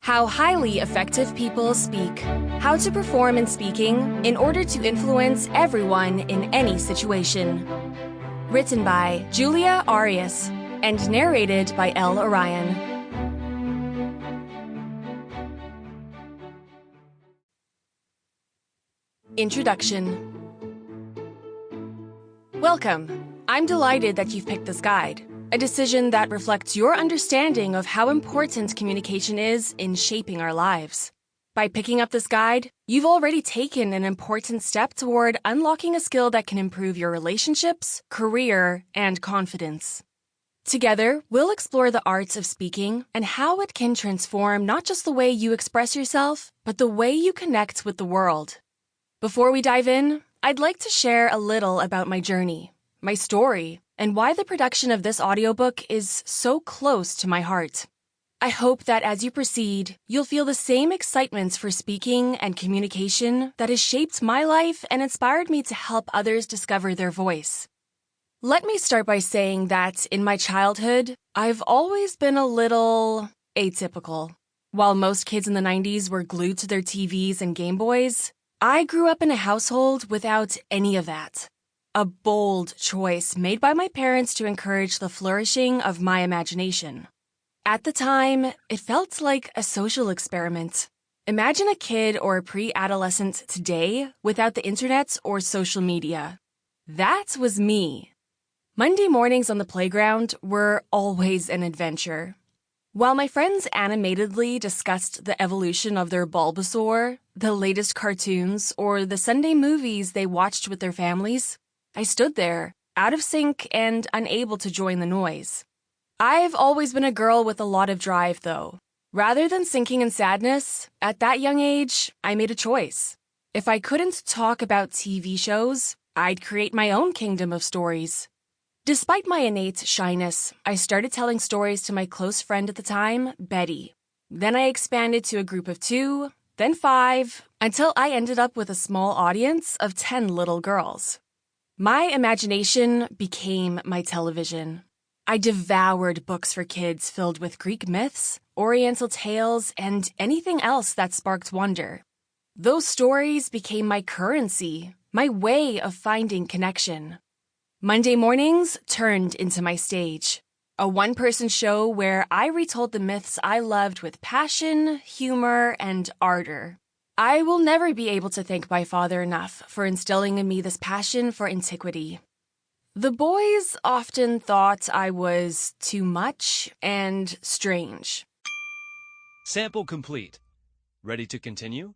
How highly effective people speak. How to perform in speaking in order to influence everyone in any situation. Written by Julia Arias and narrated by Orion. Introduction. Welcome. I'm delighted that you've picked this guide. A decision that reflects your understanding of how important communication is in shaping our lives. By picking up this guide, you've already taken an important step toward unlocking a skill that can improve your relationships, career, and confidence. Together, we'll explore the arts of speaking and how it can transform not just the way you express yourself, but the way you connect with the world. Before we dive in, I'd like to share a little about my journey, my story, and why the production of this audiobook is so close to my heart. I hope that as you proceed, you'll feel the same excitement for speaking and communication that has shaped my life and inspired me to help others discover their voice. Let me start by saying that in my childhood, I've always been a little atypical. While most kids in the 90s were glued to their TVs and Game Boys, I grew up in a household without any of that. A bold choice made by my parents to encourage the flourishing of my imagination. At the time, it felt like a social experiment. Imagine a kid or a pre-adolescent today without the internet or social media. That was me. Monday mornings on the playground were always an adventure. While my friends animatedly discussed the evolution of their Bulbasaur, the latest cartoons, or the Sunday movies they watched with their families, I stood there, out of sync and unable to join the noise. I've always been a girl with a lot of drive, though. Rather than sinking in sadness, at that young age, I made a choice. If I couldn't talk about TV shows, I'd create my own kingdom of stories. Despite my innate shyness, I started telling stories to my close friend at the time, Betty. Then I expanded to a group of 2, then 5, until I ended up with a small audience of 10 little girls. My imagination became my television. I devoured books for kids filled with Greek myths, Oriental tales, and anything else that sparked wonder. Those stories became my currency, my way of finding connection. Monday mornings turned into my stage, a one-person show where I retold the myths I loved with passion, humor, and ardor. I will never be able to thank my father enough for instilling in me this passion for antiquity. The boys often thought I was too much and strange. Sample complete. Ready to continue?